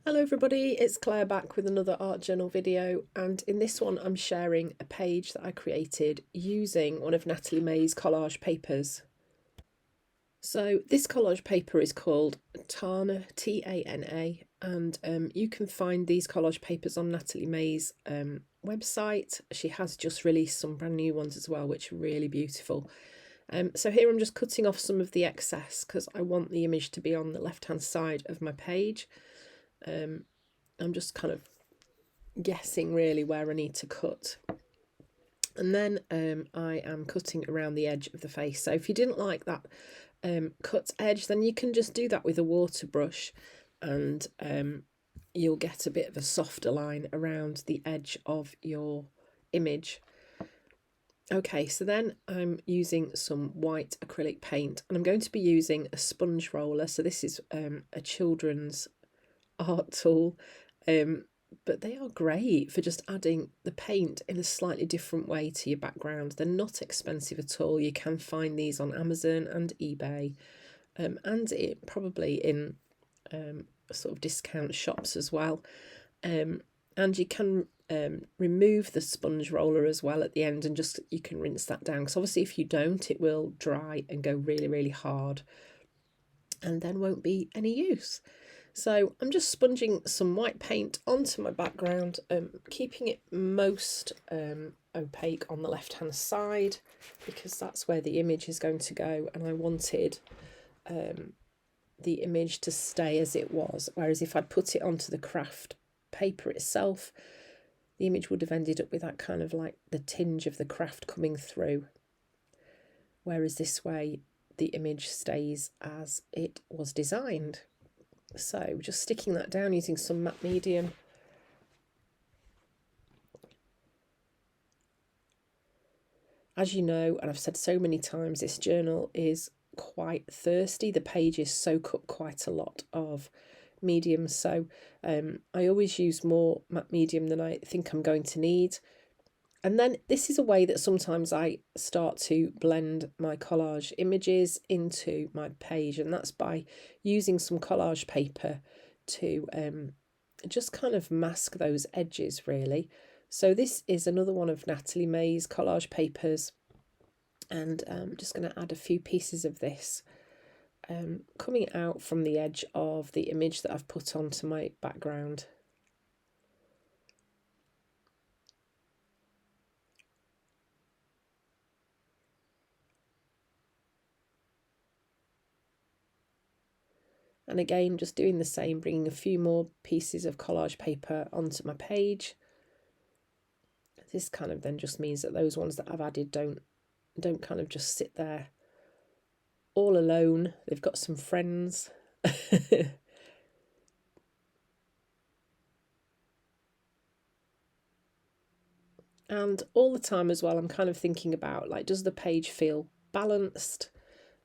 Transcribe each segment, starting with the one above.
Hello everybody, it's Claire back with another art journal video, and in this one I'm sharing a page that I created using one of Natalie May's collage papers. So this collage paper is called Tana, T-A-N-A, and you can find these collage papers on Natalie May's website. She has just released some brand new ones as well, which are really beautiful. So here I'm just cutting off some of the excess because I want the image to be on the left hand side of my page. I'm just kind of guessing really where I need to cut, and then I am cutting around the edge of the face. So if you didn't like that cut edge, then you can just do that with a water brush, and you'll get a bit of a softer line around the edge of your image. Okay, so then I'm using some white acrylic paint, and I'm going to be using a sponge roller. So this is a children's art tool, but they are great for just adding the paint in a slightly different way to your background. They're not expensive at all. You can find these on Amazon and eBay, and probably in sort of discount shops as well. And you can remove the sponge roller as well at the end, and just you can rinse that down, because obviously if you don't, it will dry and go really hard and then won't be any use. So I'm just sponging some white paint onto my background, keeping it most opaque on the left hand side, because that's where the image is going to go, and I wanted the image to stay as it was, whereas if I'd put it onto the craft paper itself, the image would have ended up with that kind of like the tinge of the craft coming through, whereas this way the image stays as it was designed. So just sticking that down using some matte medium. As you know, and I've said so many times, this journal is quite thirsty. The pages soak up quite a lot of medium, so I always use more matte medium than I think I'm going to need. And then this is a way that sometimes I start to blend my collage images into my page, and that's by using some collage paper to just kind of mask those edges really. So this is another one of Natalie May's collage papers, and I'm just going to add a few pieces of this coming out from the edge of the image that I've put onto my background. And again, just doing the same, bringing a few more pieces of collage paper onto my page. This kind of then just means that those ones that I've added don't kind of just sit there all alone. They've got some friends. And all the time as well, I'm kind of thinking about, like, does the page feel balanced?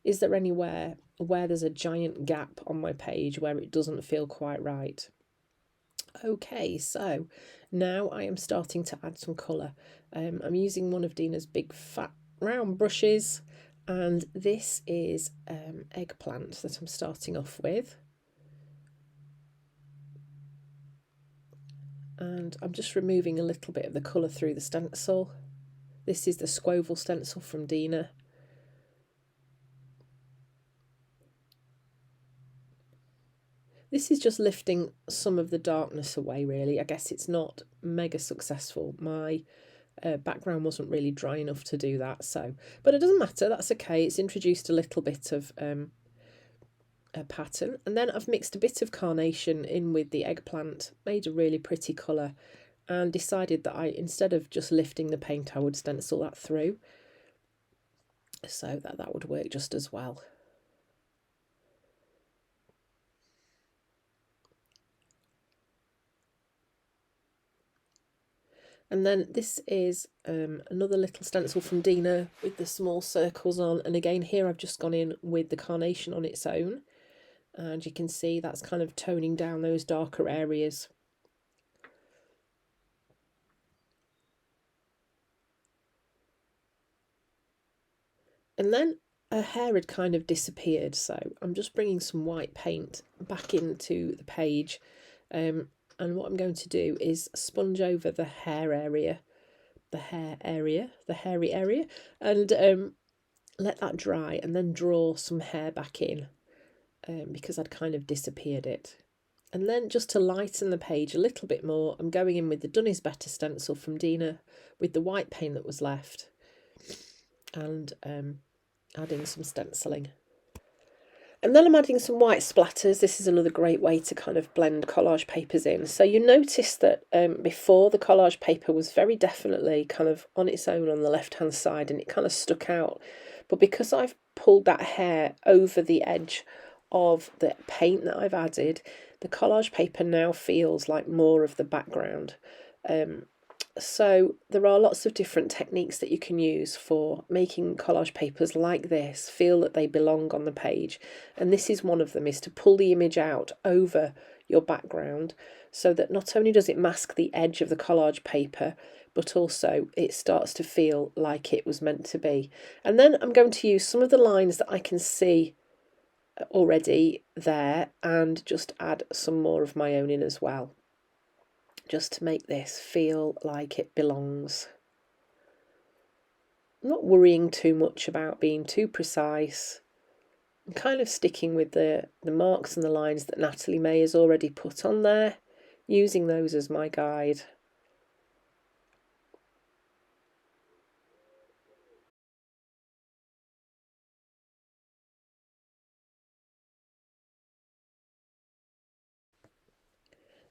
Is there anywhere where there's a giant gap on my page where it doesn't feel quite right? Okay, so now I am starting to add some colour. I'm using one of Dina's big fat round brushes, and this is eggplant that I'm starting off with. And I'm just removing a little bit of the colour through the stencil. This is the Squoval stencil from Dina. This is just lifting some of the darkness away really. I guess it's not mega successful. My background wasn't really dry enough to do that, so, but it doesn't matter, that's okay. It's introduced a little bit of a pattern, and then I've mixed a bit of carnation in with the eggplant, made a really pretty colour, and decided that instead of just lifting the paint, I would stencil that through, so that would work just as well. And then this is another little stencil from Dina with the small circles on, and again here I've just gone in with the carnation on its own, and you can see that's kind of toning down those darker areas. And then her hair had kind of disappeared, so I'm just bringing some white paint back into the page, And what I'm going to do is sponge over the hairy area, and let that dry, and then draw some hair back in, because I'd kind of disappeared it. And then, just to lighten the page a little bit more, I'm going in with the Done Is Better stencil from Dina with the white paint that was left, and adding some stenciling. And then I'm adding some white splatters. This is another great way to kind of blend collage papers in. So you notice that before, the collage paper was very definitely kind of on its own on the left-hand side, and it kind of stuck out. But because I've pulled that hair over the edge of the paint that I've added, the collage paper now feels like more of the background. So there are lots of different techniques that you can use for making collage papers like this feel that they belong on the page, and this is one of them, is to pull the image out over your background, so that not only does it mask the edge of the collage paper, but also it starts to feel like it was meant to be. And then I'm going to use some of the lines that I can see already there and just add some more of my own in as well, just to make this feel like it belongs. I'm not worrying too much about being too precise. I'm kind of sticking with the marks and the lines that Natalie May has already put on there, using those as my guide.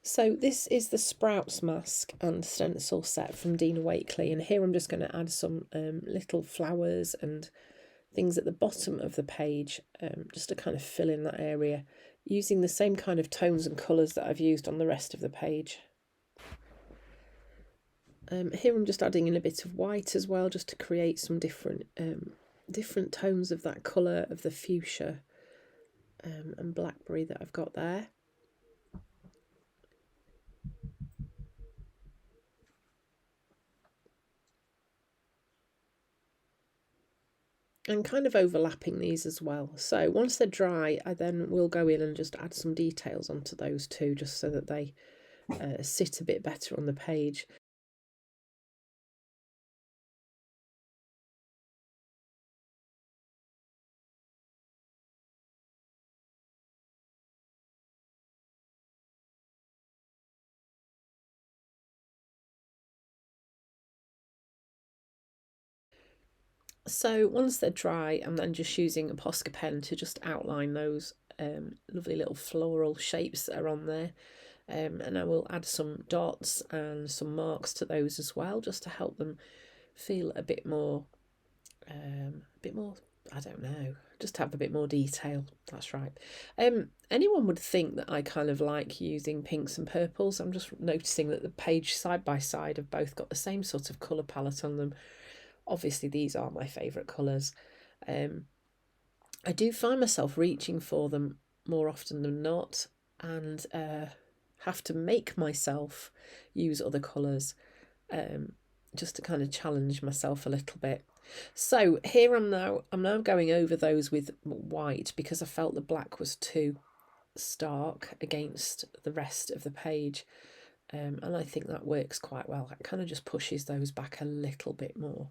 So this is the Sprouts mask and stencil set from Dina Wakley, and here I'm just going to add some little flowers and things at the bottom of the page, just to kind of fill in that area, using the same kind of tones and colours that I've used on the rest of the page. Here I'm just adding in a bit of white as well, just to create some different tones of that colour of the fuchsia and blackberry that I've got there. And kind of overlapping these as well. So once they're dry, I then will go in and just add some details onto those too, just so that they sit a bit better on the page. So once they're dry, I'm then just using a Posca pen to just outline those lovely little floral shapes that are on there. And I will add some dots and some marks to those as well, just to help them feel a bit more, I don't know, just have a bit more detail. That's right. Anyone would think that I kind of like using pinks and purples. I'm just noticing that the page side by side have both got the same sort of colour palette on them. Obviously, these are my favourite colours. I do find myself reaching for them more often than not, and have to make myself use other colours, just to kind of challenge myself a little bit. So here I'm now going over those with white, because I felt the black was too stark against the rest of the page. And I think that works quite well. It kind of just pushes those back a little bit more.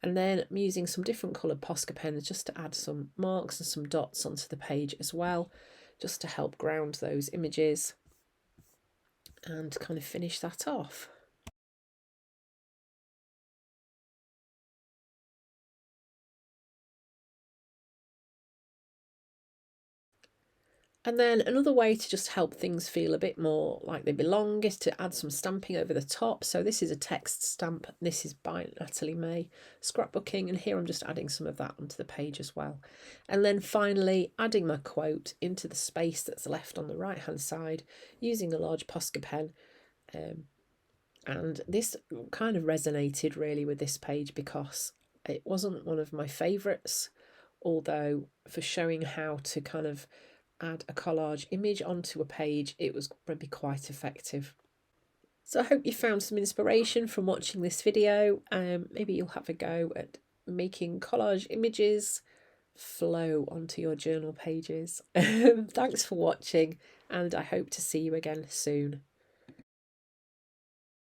And then I'm using some different coloured Posca pens just to add some marks and some dots onto the page as well, just to help ground those images and kind of finish that off. And then another way to just help things feel a bit more like they belong is to add some stamping over the top. So this is a text stamp. This is by Natalie May Scrapbooking, and here I'm just adding some of that onto the page as well. And then finally adding my quote into the space that's left on the right hand side using a large Posca pen. And this kind of resonated really with this page, because it wasn't one of my favourites, although for showing how to kind of add a collage image onto a page, it was probably quite effective. So I hope you found some inspiration from watching this video. Maybe you'll have a go at making collage images flow onto your journal pages. Thanks for watching, and I hope to see you again soon.